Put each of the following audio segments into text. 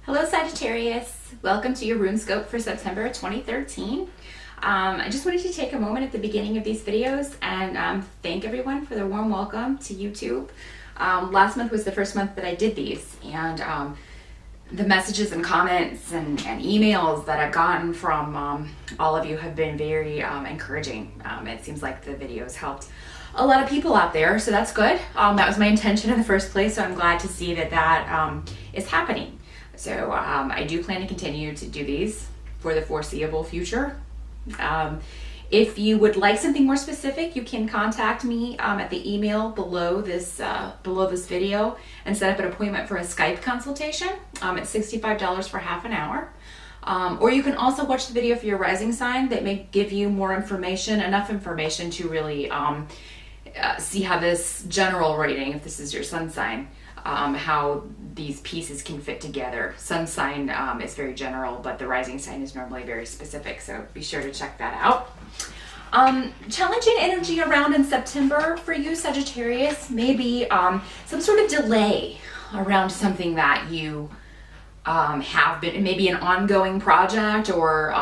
Hello Sagittarius, welcome to your rune scope for September 2013. I just wanted to take a moment at the beginning of these videos and thank everyone for their warm welcome to YouTube. Last month was the first month that I did these, and the messages and comments and emails that I've gotten from all of you have been very encouraging. It seems like the videos helped a lot of people out there, so that's good. That was my intention in the first place, so I'm glad to see that is happening. So I do plan to continue to do these for the foreseeable future. If you would like something more specific, you can contact me at the email below this video and set up an appointment for a Skype consultation. It's $65 for half an hour. Or you can also watch the video for your rising sign that may give you more information, enough information to really see how this general rating, if this is your sun sign, how these pieces can fit together. Sun sign is very general, but the rising sign is normally very specific, so be sure to check that out. Challenging energy around in September for you, Sagittarius, maybe some sort of delay around something that you have been, maybe an ongoing project or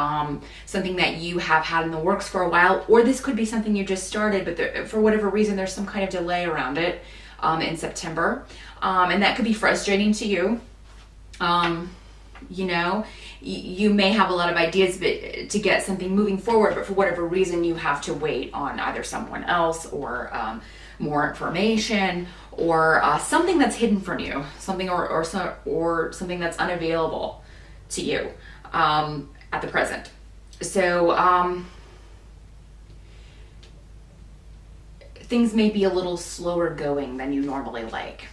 something that you have had in the works for a while, or this could be something you just started, but for whatever reason there's some kind of delay around it in September. And that could be frustrating to you. You know, you may have a lot of ideas to get something moving forward, but for whatever reason you have to wait on either someone else or more information or something that's hidden from you, something or something that's unavailable to you at the present. So things may be a little slower going than you normally like.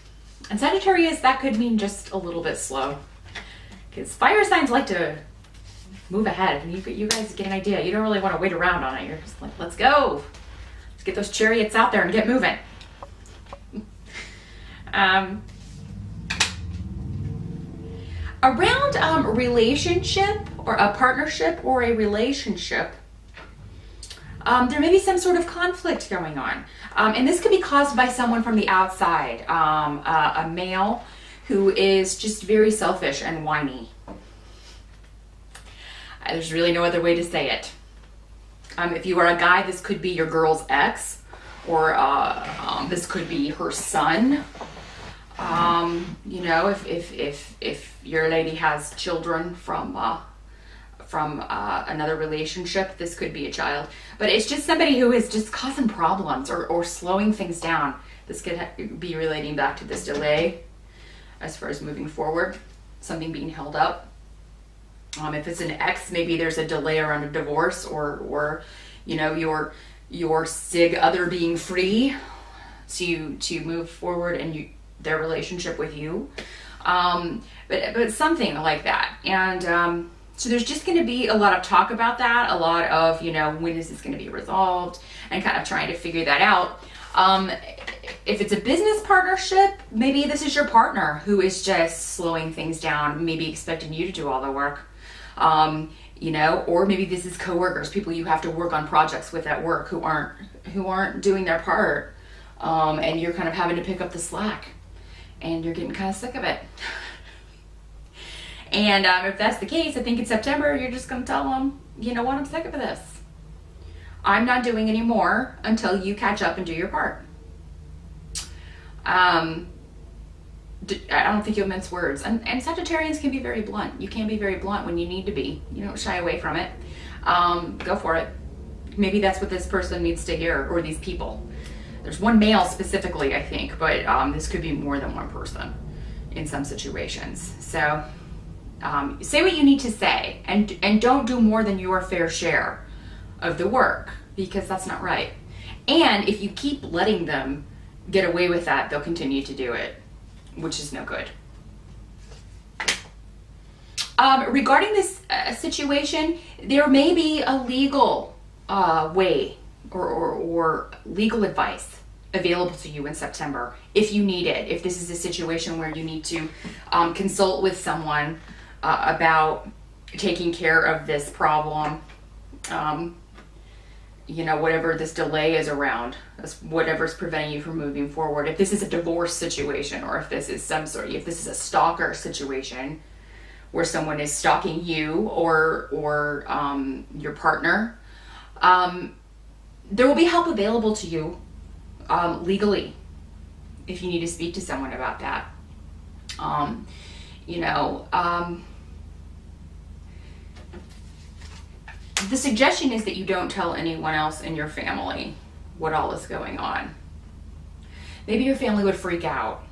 And Sagittarius, that could mean just a little bit slow, because fire signs like to move ahead. And you guys get an idea. You don't really want to wait around on it. You're just like, let's go. Let's get those chariots out there and get moving. Around relationship or a partnership or a relationship, there may be some sort of conflict going on. And this could be caused by someone from the outside, a male who is just very selfish and whiny. There's really no other way to say it. If you are a guy, this could be your girl's ex, or this could be her son. You know, if your lady has children from another relationship, this could be a child, but it's just somebody who is just causing problems or slowing things down. This could be relating back to this delay as far as moving forward, something being held up. If it's an ex, maybe there's a delay around a divorce or you know, your sig other being free to move forward in their relationship with you, but something like that. And so there's just going to be a lot of talk about that, a lot of, you know, when is this going to be resolved, and kind of trying to figure that out. If it's a business partnership, maybe this is your partner who is just slowing things down, maybe expecting you to do all the work. You know, or maybe this is coworkers, people you have to work on projects with at work who aren't doing their part, and you're kind of having to pick up the slack, and you're getting kind of sick of it. And if that's the case, I think in September you're just going to tell them, you know what, I'm sick of this. I'm not doing any more until you catch up and do your part. I don't think you'll mince words. And Sagittarians can be very blunt. You can be very blunt when you need to be. You don't shy away from it. Go for it. Maybe that's what this person needs to hear, or these people. There's one male specifically, I think, but this could be more than one person in some situations. So say what you need to say, and don't do more than your fair share of the work, because that's not right. And if you keep letting them get away with that, they'll continue to do it, which is no good. Regarding this situation, there may be a legal way or legal advice available to you in September if you need it. If this is a situation where you need to consult with someone about taking care of this problem, you know, whatever this delay is around, whatever's preventing you from moving forward. If this is a divorce situation, or if this is if this is a stalker situation, where someone is stalking you or your partner, there will be help available to you legally if you need to speak to someone about that. The suggestion is that you don't tell anyone else in your family what all is going on. Maybe your family would freak out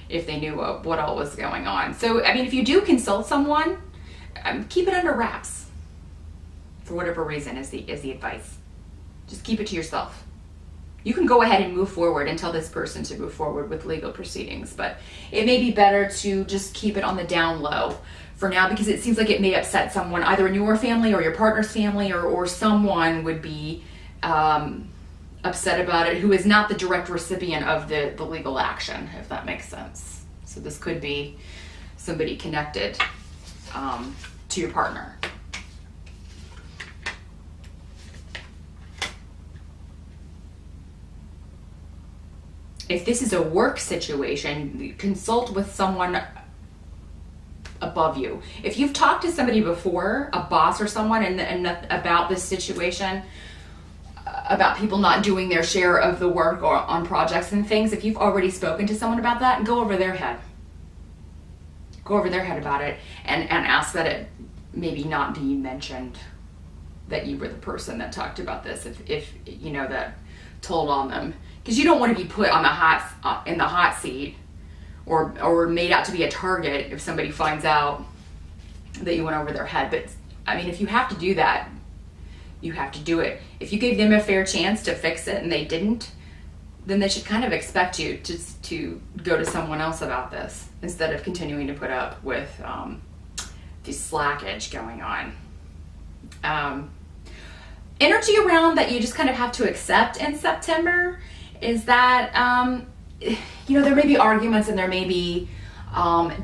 if they knew what all was going on. So, I mean, if you do consult someone, keep it under wraps for whatever reason is the advice. Just keep it to yourself. You can go ahead and move forward and tell this person to move forward with legal proceedings, but it may be better to just keep it on the down low for now, because it seems like it may upset someone either in your family or your partner's family, or someone would be upset about it who is not the direct recipient of the legal action, if that makes sense. So this could be somebody connected to your partner. If this is a work situation, consult with someone above you. If you've talked to somebody before, a boss or someone, and about this situation, about people not doing their share of the work or on projects and things, if you've already spoken to someone about that, go over their head. Go over their head about it and ask that it maybe not be mentioned that you were the person that talked about this, if you know, that told on them. Because you don't want to be put on in the hot seat or made out to be a target if somebody finds out that you went over their head. But I mean, if you have to do that, you have to do it. If you gave them a fair chance to fix it and they didn't, then they should kind of expect you to go to someone else about this instead of continuing to put up with this slackage going on. Energy around that you just kind of have to accept in September is that, there may be arguments and there may be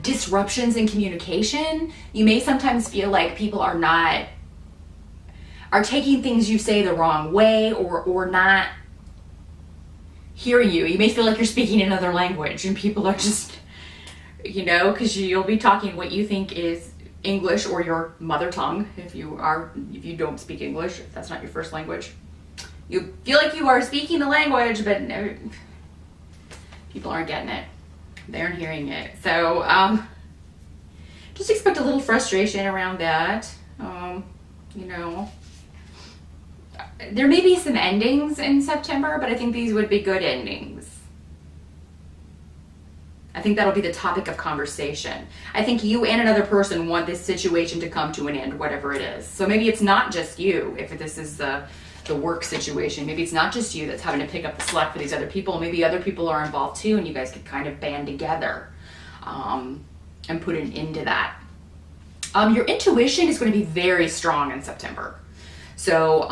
disruptions in communication. You may sometimes feel like people are taking things you say the wrong way or not hearing you. You may feel like you're speaking another language and people are just, because you'll be talking what you think is English or your mother tongue if you don't speak English, if that's not your first language. You feel like you are speaking the language, but no, people aren't getting it. They aren't hearing it. So just expect a little frustration around that. There may be some endings in September, but I think these would be good endings. I think that'll be the topic of conversation. I think you and another person want this situation to come to an end, whatever it is. So maybe it's not just you, if this is the work situation. Maybe it's not just you that's having to pick up the slack for these other people. Maybe other people are involved too, and you guys could kind of band together and put an end to that. Your intuition is going to be very strong in September. So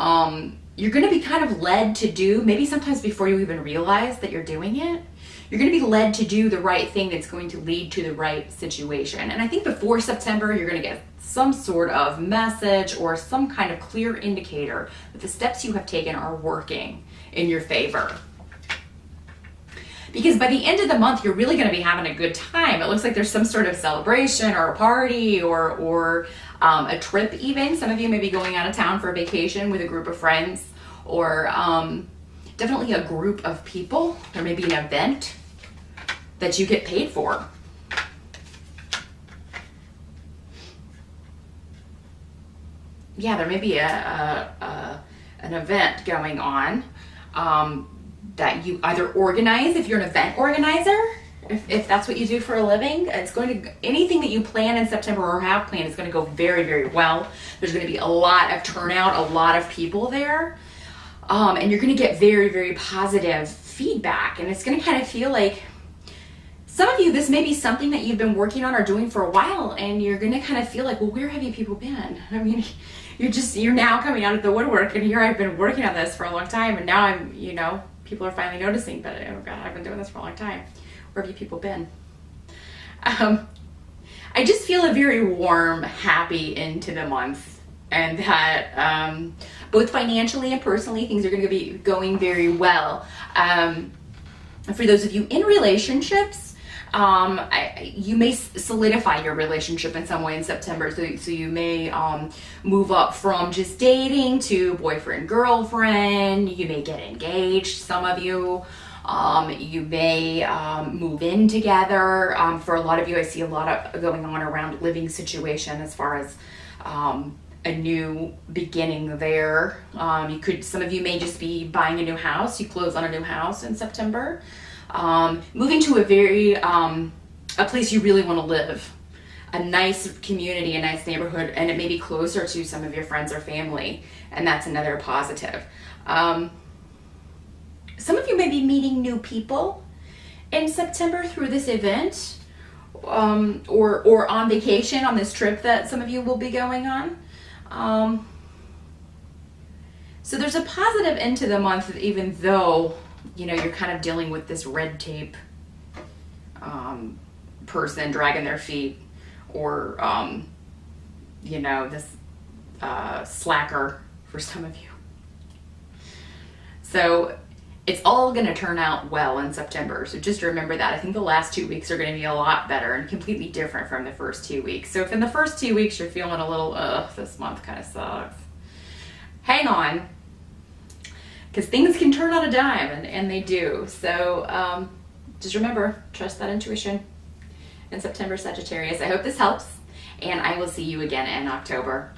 you're going to be kind of led to do, maybe sometimes before you even realize that you're doing it, you're going to be led to do the right thing that's going to lead to the right situation. And I think before September, you're going to get some sort of message or some kind of clear indicator that the steps you have taken are working in your favor. Because by the end of the month, you're really going to be having a good time. It looks like there's some sort of celebration or a party or a trip even. Some of you may be going out of town for a vacation with a group of friends, or definitely a group of people. There may be an event that you get paid for. Yeah, there may be an event going on that you either organize, if you're an event organizer, if that's what you do for a living. Anything that you plan in September or have planned is going to go very, very well. There's going to be a lot of turnout, a lot of people there, and you're going to get very, very positive feedback. And it's going to kind of feel like, some of you, this may be something that you've been working on or doing for a while, and you're going to kind of feel like, well, where have you people been? I mean, you're now coming out of the woodwork, and here I've been working on this for a long time, and now people are finally noticing that, oh God, I've been doing this for a long time. Where have you people been? I just feel a very warm, happy into the month, and that both financially and personally, things are going to be going very well. For those of you in relationships, You may solidify your relationship in some way in September. So you may move up from just dating to boyfriend, girlfriend. You may get engaged, some of you. You may move in together. For a lot of you, I see a lot of going on around living situation as far as a new beginning there. Some of you may just be buying a new house. You close on a new house in September. Moving to a place you really want to live, a nice community, a nice neighborhood, and it may be closer to some of your friends or family, and that's another positive. Some of you may be meeting new people in September through this event, or on vacation on this trip that some of you will be going on. So there's a positive end to the month, even though, you know, you're kind of dealing with this red tape person dragging their feet, or you know, this slacker for some of you. So it's all going to turn out well in September. So just remember that. I think the last 2 weeks are going to be a lot better and completely different from the first 2 weeks. So if in the first 2 weeks you're feeling a little, this month kind of sucks, hang on, because things can turn on a dime, and they do. So just remember, trust that intuition in September, Sagittarius. I hope this helps, and I will see you again in October.